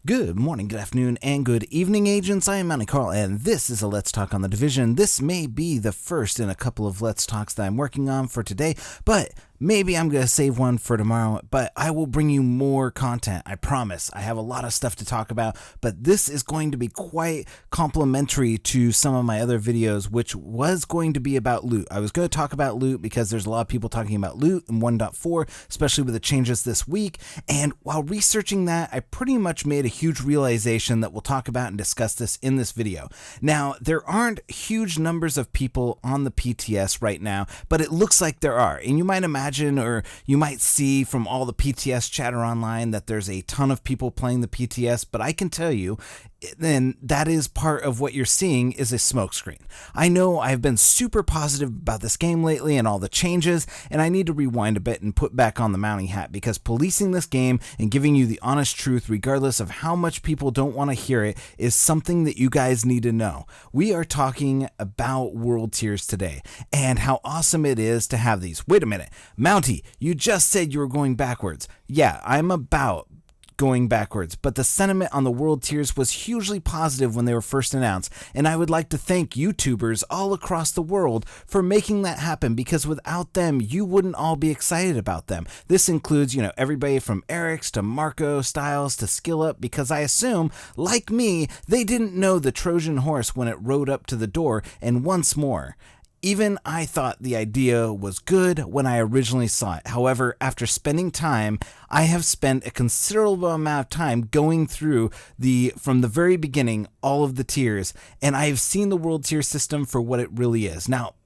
Good morning, good afternoon, and good evening, agents. I am Monty Carl, and this is a Let's Talk on the Division. This may be the first in a couple of Let's Talks that I'm working on for today, but maybe I'm going to save one for tomorrow, but I will bring you more content, I promise. I have a lot of stuff to talk about, but this is going to be quite complimentary to some of my other videos, which was going to be about loot. I was going to talk about loot because there's a lot of people talking about loot in 1.4, especially with the changes this week, and while researching that, I pretty much made a huge realization that we'll talk about and discuss this in this video. Now, there aren't huge numbers of people on the PTS right now, but it looks like there are, and you might imagine or you might see from all the PTS chatter online that there's a ton of people playing the PTS, but I can tell you, then that is part of what you're seeing is a smokescreen. I know I've been super positive about this game lately and all the changes, and I need to rewind a bit and put back on the mounting hat because policing this game and giving you the honest truth regardless of how much people don't want to hear it is something that you guys need to know. We are talking about world tiers today and how awesome it is to have these. Wait a minute, Mounty, you just said you were going backwards. Yeah, I'm about going backwards, but the sentiment on the world tiers was hugely positive when they were first announced, and I would like to thank YouTubers all across the world for making that happen because without them, you wouldn't all be excited about them. This includes, everybody from Arrekz to MarcoStyles to SkillUp because I assume, like me, they didn't know the Trojan horse when it rode up to the door, and once more, even I thought the idea was good when I originally saw it. However, after spending time, I have spent a considerable amount of time going through from the very beginning, all of the tiers, and I have seen the world tier system for what it really is. Now,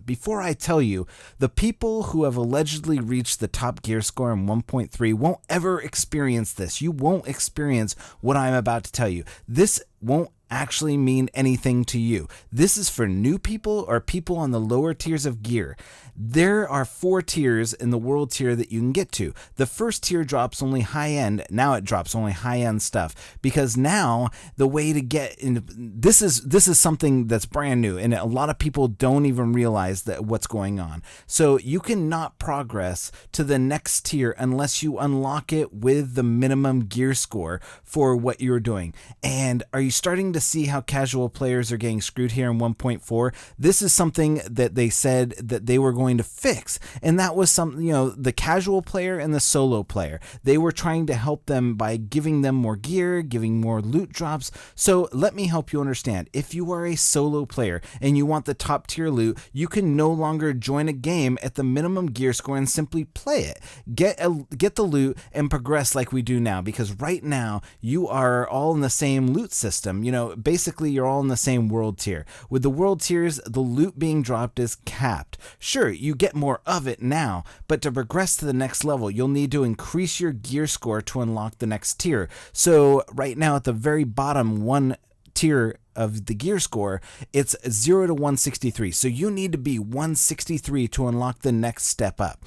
before I tell you, the people who have allegedly reached the top gear score in 1.3 won't ever experience this. You won't experience what I'm about to tell you. This won't actually mean anything to you. This is for new people or people on the lower tiers of gear. There are 4 tiers in the world tier that you can get to. The first tier drops only high end. Now it drops only high end stuff because now the way to get in this is something that's brand new and a lot of people don't even realize that what's going on. So you cannot progress to the next tier unless you unlock it with the minimum gear score for what you're doing. And are you starting to see how casual players are getting screwed here in 1.4? This is something that they said that they were going to fix, and that was something, the casual player and the solo player. They were trying to help them by giving them more gear, giving more loot drops. So let me help you understand. If you are a solo player and you want the top tier loot, you can no longer join a game at the minimum gear score and simply play it. Get the loot and progress like we do now, because right now you are all in the same loot system. Basically you're all in the same world tier. With the world tiers, the loot being dropped is capped. Sure, you get more of it now, but to progress to the next level, you'll need to increase your gear score to unlock the next tier. So right now at the very bottom one tier of the gear score, it's 0 to 163. So you need to be 163 to unlock the next step up.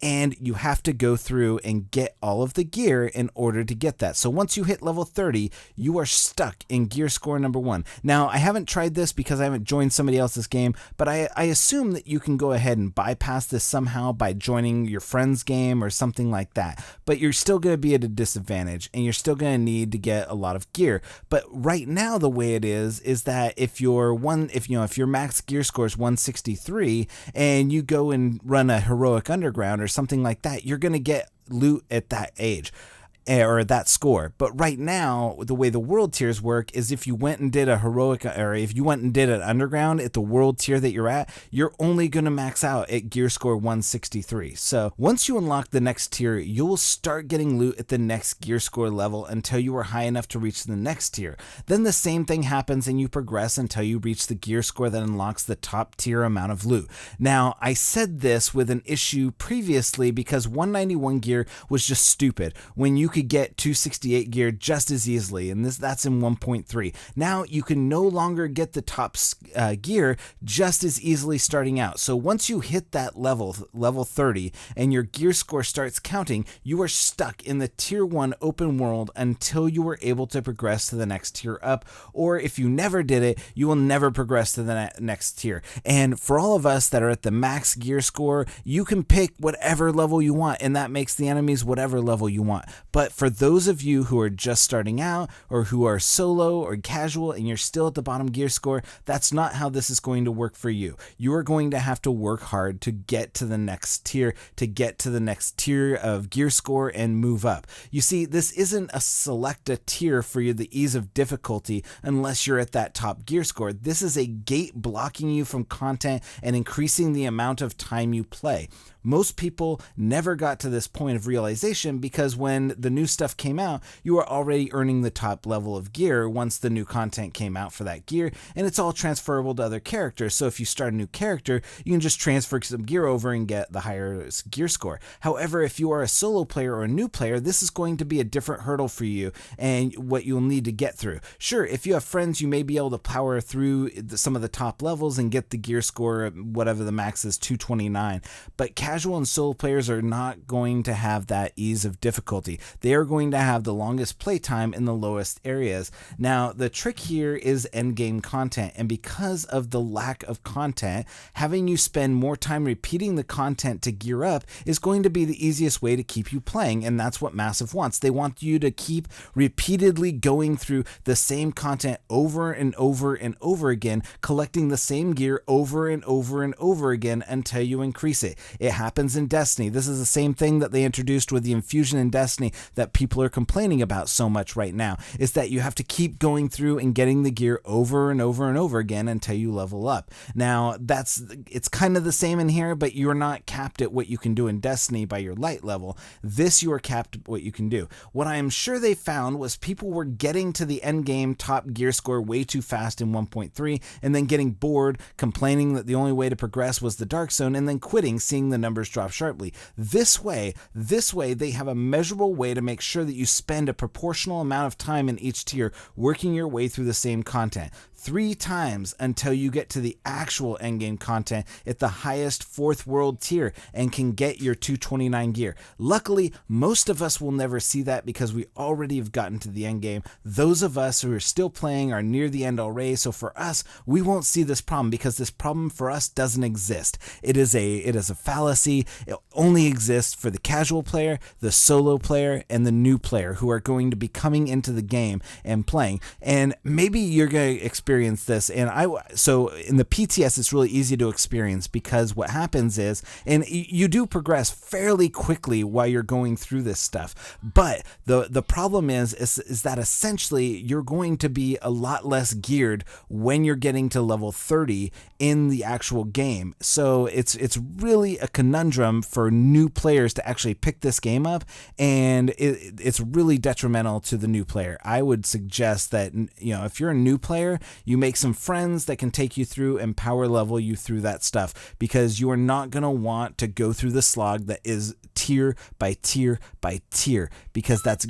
And you have to go through and get all of the gear in order to get that. So once you hit level 30, you are stuck in gear score number 1. Now, I haven't tried this because I haven't joined somebody else's game, but I assume that you can go ahead and bypass this somehow by joining your friend's game or something like that. But you're still going to be at a disadvantage and you're still going to need to get a lot of gear. But right now, the way it is that if your max gear score is 163 and you go and run a heroic underground or something like that, you're going to get loot at that age or that score. But right now, the way the world tiers work is if you went and did a heroic, or if you went and did an underground at the world tier that you're at, you're only going to max out at gear score 163. So once you unlock the next tier, you'll start getting loot at the next gear score level until you are high enough to reach the next tier. Then the same thing happens and you progress until you reach the gear score that unlocks the top tier amount of loot. Now, I said this with an issue previously because 191 gear was just stupid when you could get 268 gear just as easily, and that's in 1.3. Now you can no longer get the top gear just as easily starting out. So once you hit that level 30 and your gear score starts counting, you are stuck in the tier 1 open world until you are able to progress to the next tier up, or if you never did it, you will never progress to the next tier. And for all of us that are at the max gear score, you can pick whatever level you want, and that makes the enemies whatever level you want. But But for those of you who are just starting out or who are solo or casual and you're still at the bottom gear score, that's not how this is going to work for you. You are going to have to work hard to get to the next tier, of gear score and move up. You see, this isn't a select a tier for you, the ease of difficulty, unless you're at that top gear score. This is a gate blocking you from content and increasing the amount of time you play. Most people never got to this point of realization because when the new stuff came out, you were already earning the top level of gear once the new content came out for that gear, and it's all transferable to other characters. So if you start a new character, you can just transfer some gear over and get the higher gear score. However, if you are a solo player or a new player, this is going to be a different hurdle for you and what you'll need to get through. Sure, if you have friends, you may be able to power through some of the top levels and get the gear score, whatever the max is, 229, but casual and solo players are not going to have that ease of difficulty. They are going to have the longest playtime in the lowest areas. Now, the trick here is endgame content, and because of the lack of content, having you spend more time repeating the content to gear up is going to be the easiest way to keep you playing, and that's what Massive wants. They want you to keep repeatedly going through the same content over and over and over again, collecting the same gear over and over and over again until you increase it. It happens in Destiny. This is the same thing that they introduced with the infusion in Destiny that people are complaining about so much right now, is that you have to keep going through and getting the gear over and over and over again until you level up. Now, it's kind of the same in here, but you're not capped at what you can do in Destiny by your light level. This, you are capped at what you can do. What I am sure they found was people were getting to the end game top gear score way too fast in 1.3 and then getting bored, complaining that the only way to progress was the dark zone, and then quitting, seeing the numbers drop sharply. This way, they have a measurable way to make sure that you spend a proportional amount of time in each tier working your way through the same content 3 times until you get to the actual endgame content at the highest 4th world tier and can get your 229 gear. Luckily, most of us will never see that because we already have gotten to the endgame. Those of us who are still playing are near the end already, so for us, we won't see this problem because this problem for us doesn't exist. It is a fallacy. It only exists for the casual player, the solo player, and the new player who are going to be coming into the game and playing. And maybe you're going to experience this, so in the PTS it's really easy to experience because what happens is, and you do progress fairly quickly while you're going through this stuff, but the problem is that essentially you're going to be a lot less geared when you're getting to level 30 in the actual game. So it's really a conundrum for new players to actually pick this game up, and it's really detrimental to the new player. I would suggest that, if you're a new player, you make some friends that can take you through and power level you through that stuff, because you are not going to want to go through the slog that is tier by tier by tier, because that's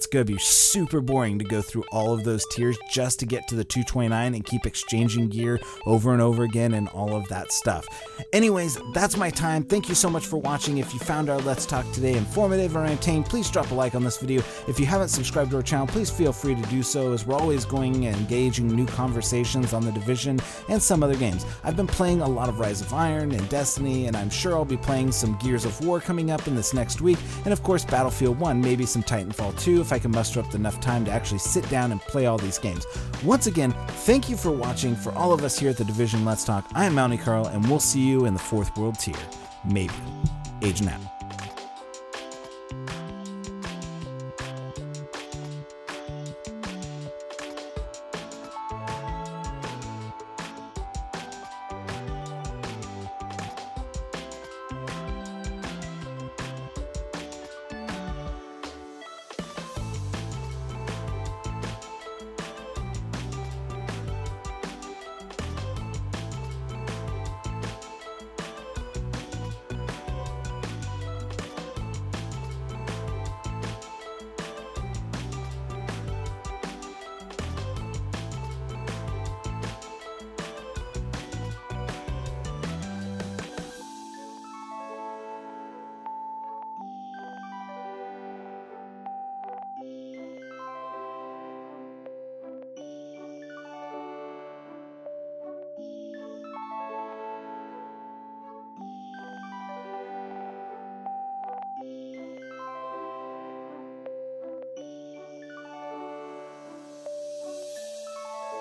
going to be super boring to go through all of those tiers just to get to the 229 and keep exchanging gear over and over again and all of that stuff. Anyways, that's my time. Thank you so much for watching. If you found our Let's Talk today informative or entertaining, please drop a like on this video. If you haven't subscribed to our channel, please feel free to do so, as we're always going and engaging new conversations on The Division and some other games. I've been playing a lot of Rise of Iron and Destiny, and I'm sure I'll be playing some Gears of War coming up in this next week, and of course Battlefield 1, maybe some Titanfall 2 if I can muster up enough time to actually sit down and play all these games. Once again, thank you for watching. For all of us here at The Division Let's Talk, I am Mounty Carl, and we'll see you in the 4th World Tier. Maybe. Agent out.